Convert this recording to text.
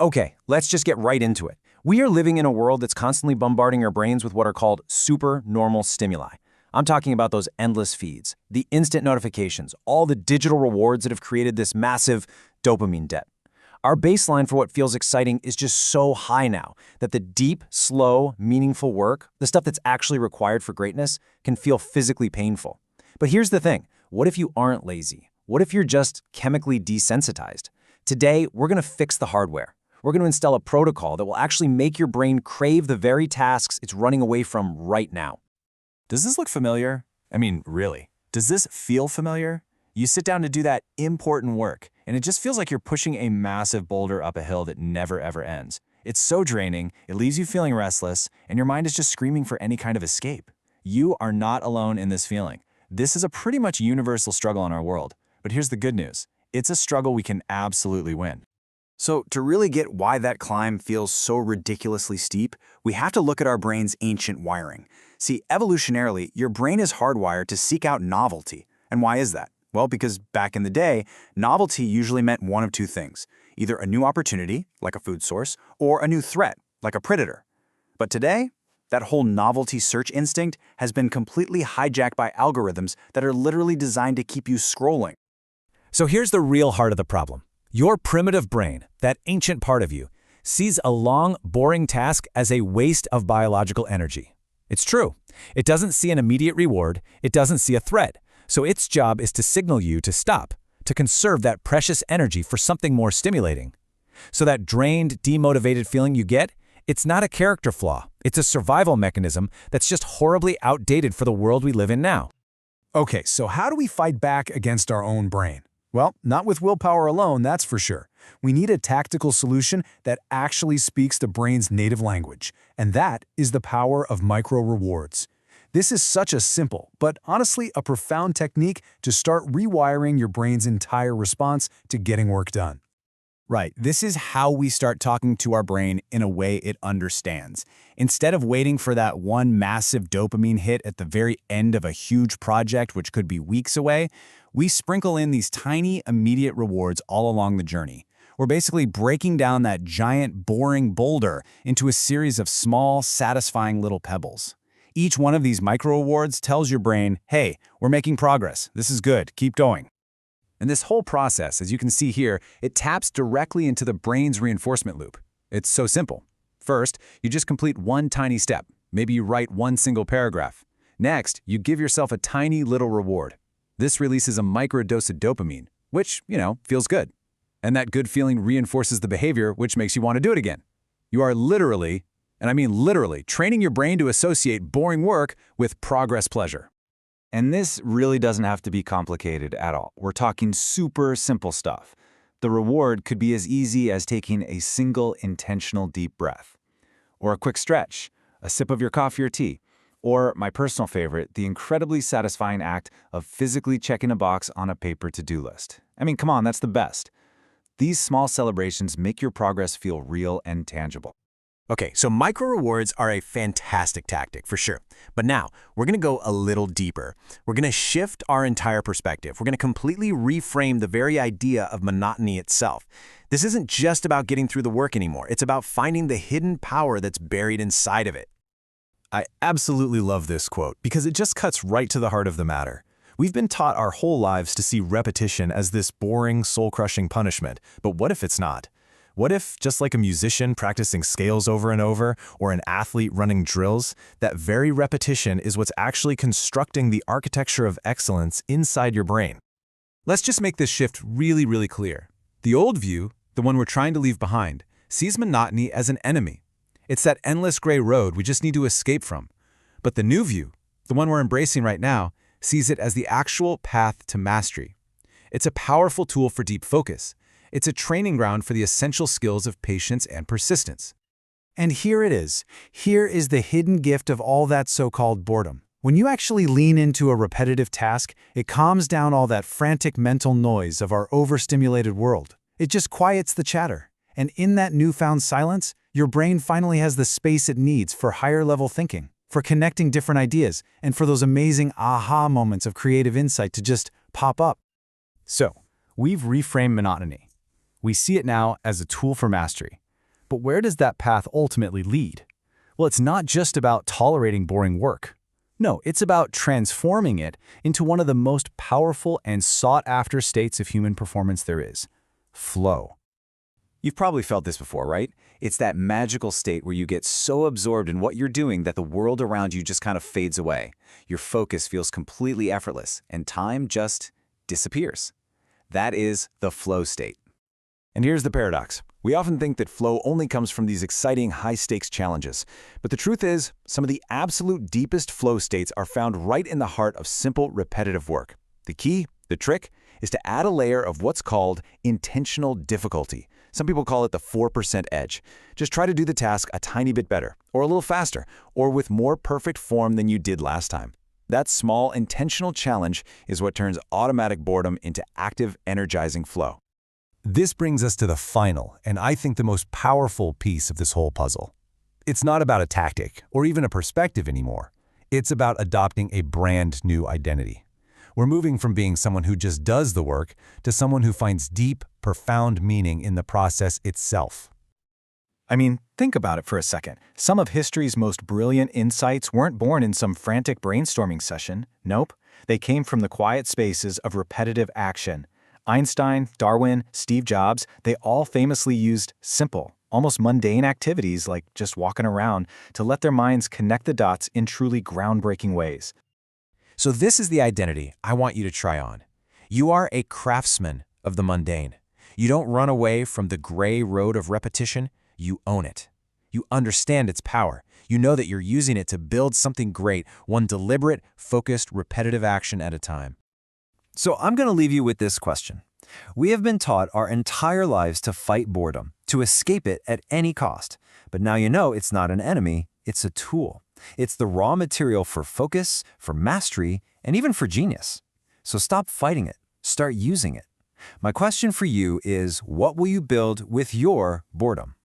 Okay, let's just get right into it. We are living in a world that's constantly bombarding our brains with what are called supernormal stimuli. I'm talking about those endless feeds, the instant notifications, all the digital rewards that have created this massive dopamine debt. Our baseline for what feels exciting is just so high now that the deep, slow, meaningful work, the stuff that's actually required for greatness, can feel physically painful. But here's the thing. What if you aren't lazy? What if you're just chemically desensitized? Today, we're going to fix the hardware. We're going to install a protocol that will actually make your brain crave the very tasks it's running away from right now. Does this look familiar? I mean, really, does this feel familiar? You sit down to do that important work, and it just feels like you're pushing a massive boulder up a hill that never ever ends. It's so draining, it leaves you feeling restless, and your mind is just screaming for any kind of escape. You are not alone in this feeling. This is a pretty much universal struggle in our world. But here's the good news. It's a struggle we can absolutely win. So to really get why that climb feels so ridiculously steep, we have to look at our brain's ancient wiring. See, evolutionarily, your brain is hardwired to seek out novelty. And why is that? Well, because back in the day, novelty usually meant one of two things: either a new opportunity, like a food source, or a new threat, like a predator. But today, that whole novelty search instinct has been completely hijacked by algorithms that are literally designed to keep you scrolling. So here's the real heart of the problem. Your primitive brain, that ancient part of you, sees a long, boring task as a waste of biological energy. It's true. It doesn't see an immediate reward. It doesn't see a threat. So its job is to signal you to stop, to conserve that precious energy for something more stimulating. So that drained, demotivated feeling you get, it's not a character flaw. It's a survival mechanism that's just horribly outdated for the world we live in now. Okay, so how do we fight back against our own brain? Well, not with willpower alone, that's for sure. We need a tactical solution that actually speaks the brain's native language, and that is the power of micro-rewards. This is such a simple, but honestly a profound technique to start rewiring your brain's entire response to getting work done. Right, this is how we start talking to our brain in a way it understands. Instead of waiting for that one massive dopamine hit at the very end of a huge project, which could be weeks away, we sprinkle in these tiny, immediate rewards all along the journey. We're basically breaking down that giant, boring boulder into a series of small, satisfying little pebbles. Each one of these micro-rewards tells your brain, hey, we're making progress, this is good, keep going. And this whole process, as you can see here, it taps directly into the brain's reinforcement loop. It's so simple. First, you just complete one tiny step. Maybe you write one single paragraph. Next, you give yourself a tiny little reward. This releases a microdose of dopamine, which, feels good. And that good feeling reinforces the behavior, which makes you want to do it again. You are literally, and I mean literally, training your brain to associate boring work with progress pleasure. And this really doesn't have to be complicated at all. We're talking super simple stuff. The reward could be as easy as taking a single intentional deep breath, or a quick stretch, a sip of your coffee or tea, or my personal favorite, the incredibly satisfying act of physically checking a box on a paper to-do list. I mean, come on, that's the best. These small celebrations make your progress feel real and tangible. Okay, so micro-rewards are a fantastic tactic, for sure. But now, we're going to go a little deeper. We're going to shift our entire perspective. We're going to completely reframe the very idea of monotony itself. This isn't just about getting through the work anymore. It's about finding the hidden power that's buried inside of it. I absolutely love this quote because it just cuts right to the heart of the matter. We've been taught our whole lives to see repetition as this boring, soul-crushing punishment, but what if it's not? What if, just like a musician practicing scales over and over, or an athlete running drills, that very repetition is what's actually constructing the architecture of excellence inside your brain? Let's just make this shift really, really clear. The old view, the one we're trying to leave behind, sees monotony as an enemy. It's that endless gray road we just need to escape from. But the new view, the one we're embracing right now, sees it as the actual path to mastery. It's a powerful tool for deep focus. It's a training ground for the essential skills of patience and persistence. And here it is. Here is the hidden gift of all that so-called boredom. When you actually lean into a repetitive task, it calms down all that frantic mental noise of our overstimulated world. It just quiets the chatter. And in that newfound silence, your brain finally has the space it needs for higher-level thinking, for connecting different ideas, and for those amazing aha moments of creative insight to just pop up. So, we've reframed monotony. We see it now as a tool for mastery. But where does that path ultimately lead? Well, it's not just about tolerating boring work. No, it's about transforming it into one of the most powerful and sought-after states of human performance there is: flow. You've probably felt this before, right? It's that magical state where you get so absorbed in what you're doing that the world around you just kind of fades away. Your focus feels completely effortless, and time just disappears. That is the flow state. And here's the paradox. We often think that flow only comes from these exciting, high-stakes challenges. But the truth is, some of the absolute deepest flow states are found right in the heart of simple, repetitive work. The key, the trick, is to add a layer of what's called intentional difficulty. Some people call it the 4% edge. Just try to do the task a tiny bit better, or a little faster, or with more perfect form than you did last time. That small, intentional challenge is what turns automatic boredom into active, energizing flow. This brings us to the final, and I think the most powerful piece of this whole puzzle. It's not about a tactic or even a perspective anymore. It's about adopting a brand new identity. We're moving from being someone who just does the work to someone who finds deep, profound meaning in the process itself. I mean, think about it for a second. Some of history's most brilliant insights weren't born in some frantic brainstorming session. Nope, they came from the quiet spaces of repetitive action. Einstein, Darwin, Steve Jobs, they all famously used simple, almost mundane activities like just walking around to let their minds connect the dots in truly groundbreaking ways. So this is the identity I want you to try on. You are a craftsman of the mundane. You don't run away from the gray road of repetition. You own it. You understand its power. You know that you're using it to build something great, one deliberate, focused, repetitive action at a time. So I'm going to leave you with this question. We have been taught our entire lives to fight boredom, to escape it at any cost. But now you know it's not an enemy, it's a tool. It's the raw material for focus, for mastery, and even for genius. So stop fighting it. Start using it. My question for you is, what will you build with your boredom?